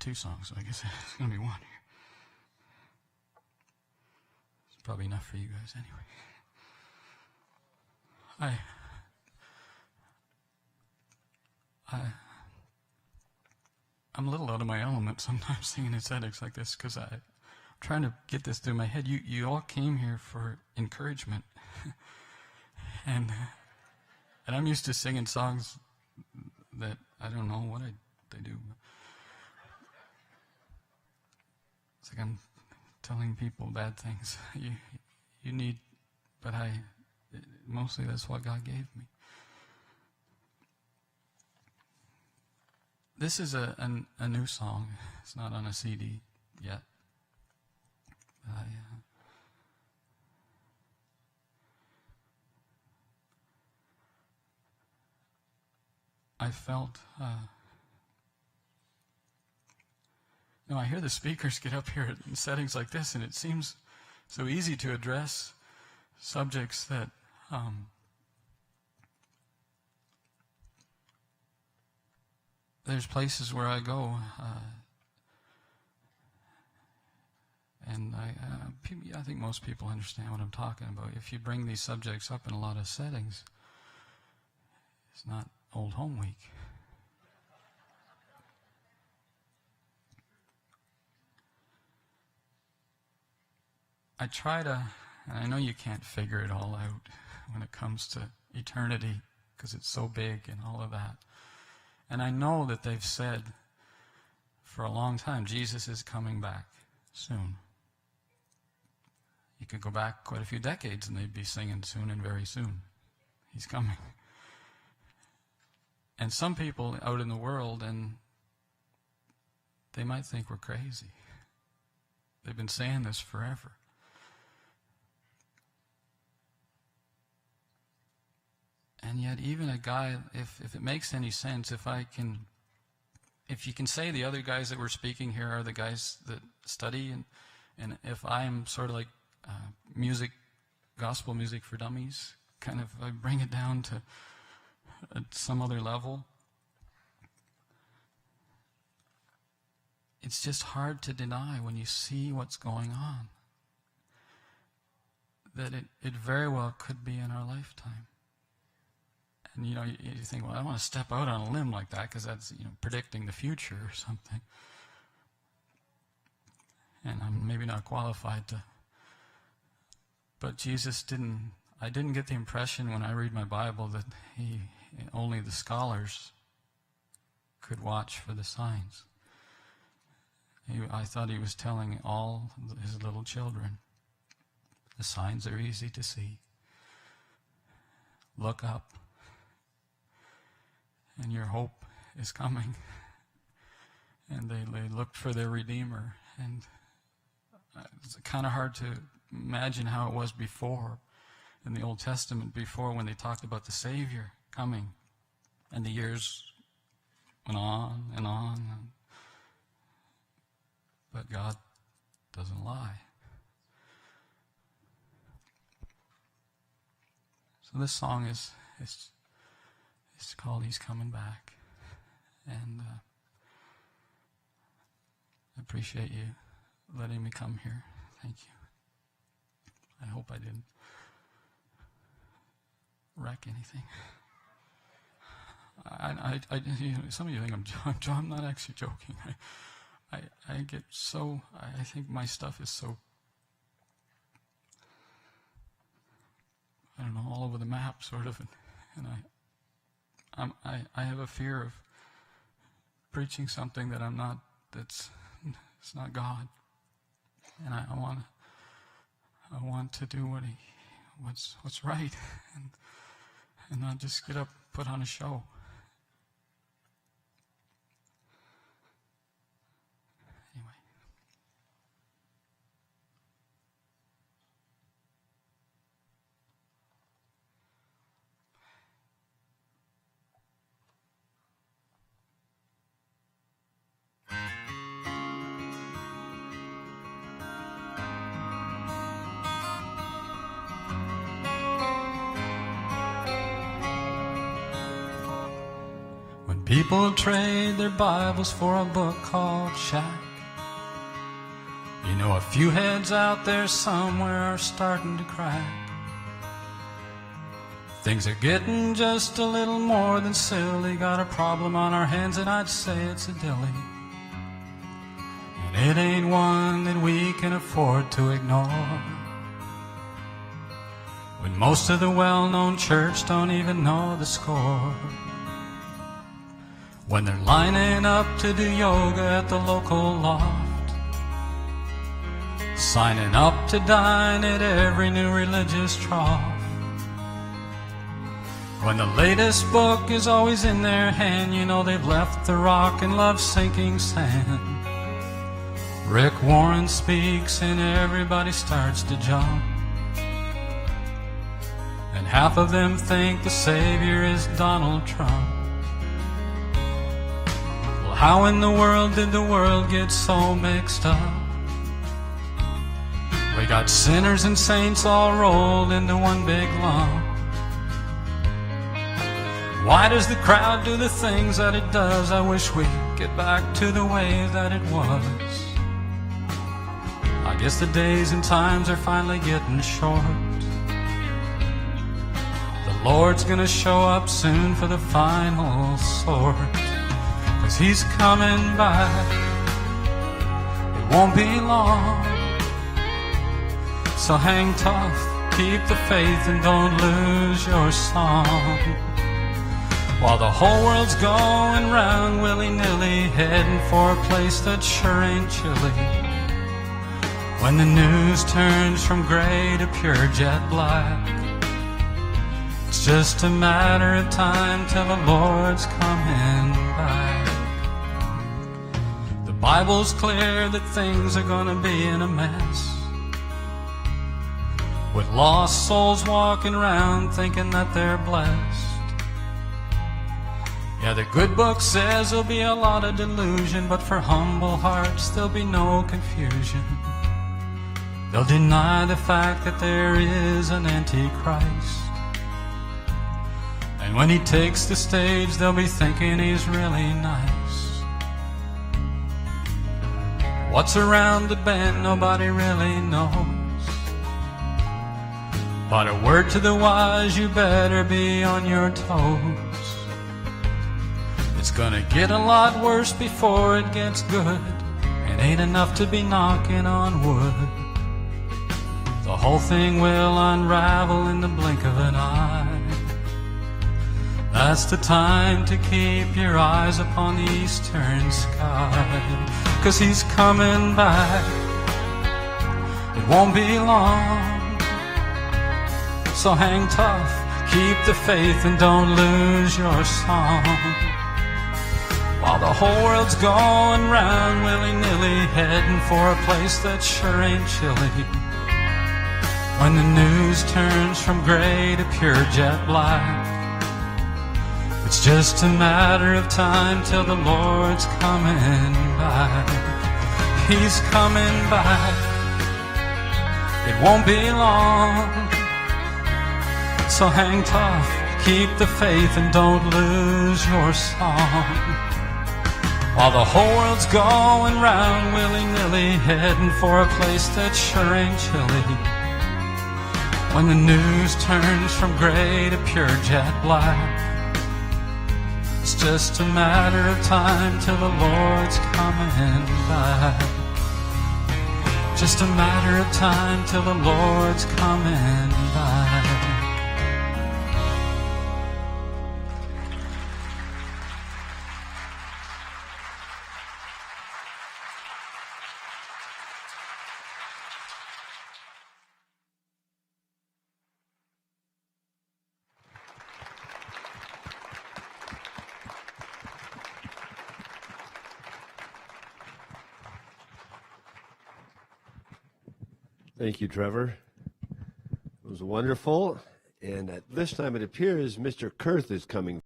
2 songs, so I guess it's going to be 1 here. It's probably enough for you guys anyway. I'm a little out of my element sometimes singing ascetics like this because I'm trying to get this through my head. You all came here for encouragement. and I'm used to singing songs that I don't know what they do. It's like I'm telling people bad things. You need, but mostly that's what God gave me. This is a new song. It's not on a CD yet. I felt, I hear the speakers get up here in settings like this, and it seems so easy to address subjects that there's places where I go, and I think most people understand what I'm talking about. If you bring these subjects up in a lot of settings, it's not Old Home Week. I try to, and I know you can't figure it all out when it comes to eternity, because it's so big and all of that. And I know that they've said for a long time, Jesus is coming back soon. You could go back quite a few decades and they'd be singing soon and very soon. He's coming. And some people out in the world, and they might think we're crazy. They've been saying this forever. And yet even a guy, if it makes any sense, if you can say the other guys that were speaking here are the guys that study, and if I'm sort of like gospel music for dummies, kind of I bring it down to some other level, it's just hard to deny when you see what's going on that it very well could be in our lifetime. And you think, well, I don't want to step out on a limb like that because that's predicting the future or something. And I'm maybe not qualified to. But Jesus I didn't get the impression when I read my Bible that only the scholars could watch for the signs. I thought he was telling all his little children, the signs are easy to see. Look up. And your hope is coming. And they looked for their Redeemer. And it's kind of hard to imagine how it was before, in the Old Testament, before when they talked about the Savior coming. And the years went on and on. But God doesn't lie. So this song is it's called He's Coming Back. And I appreciate you letting me come here. Thank you. I hope I didn't wreck anything. Some of you think I'm not actually joking. I get so, I think my stuff is so, I don't know, all over the map, sort of, and I have a fear of preaching something that it's not God. And I want to do what's right, and not just get up, put on a show. Anyway. People trade their Bibles for a book called Shack. You know, a few heads out there somewhere are starting to crack. Things are getting just a little more than silly. Got a problem on our hands and I'd say it's a dilly. And it ain't one that we can afford to ignore. When most of the well-known church don't even know the score. When they're lining up to do yoga at the local loft, signing up to dine at every new religious trough. When the latest book is always in their hand, you know they've left the rock and love sinking sand. Rick Warren speaks and everybody starts to jump. And half of them think the savior is Donald Trump. Well, how in the world did the world get so mixed up? We got sinners and saints all rolled into one big lump. Why does the crowd do the things that it does? I wish we'd get back to the way that it was. I guess the days and times are finally getting short. The Lord's gonna show up soon for the final sort. 'Cause he's coming back, it won't be long. So hang tough, keep the faith and don't lose your song. While the whole world's going round willy-nilly, heading for a place that sure ain't chilly. When the news turns from gray to pure jet black, it's just a matter of time till the Lord's coming back. The Bible's clear that things are gonna be in a mess, with lost souls walking around thinking that they're blessed. Yeah, the good book says there'll be a lot of delusion, but for humble hearts there'll be no confusion. They'll deny the fact that there is an Antichrist, and when he takes the stage they'll be thinking he's really nice. What's around the bend nobody really knows, but a word to the wise, you better be on your toes. It's gonna get a lot worse before it gets good. It ain't enough to be knocking on wood. The whole thing will unravel in the blink of an eye. That's the time to keep your eyes upon the eastern sky. 'Cause he's coming back, it won't be long. So hang tough, keep the faith and don't lose your song. While the whole world's going round willy-nilly, heading for a place that sure ain't chilly. When the news turns from gray to pure jet black, it's just a matter of time till the Lord's coming back. He's coming back, it won't be long. So hang tough, keep the faith and don't lose your song. While the whole world's going round willy-nilly, heading for a place that sure ain't chilly. When the news turns from gray to pure jet black, it's just a matter of time till the Lord's coming back. Just a matter of time till the Lord's coming back. Thank you, Trevor. It was wonderful. And at this time, it appears Mr. Kurth is coming.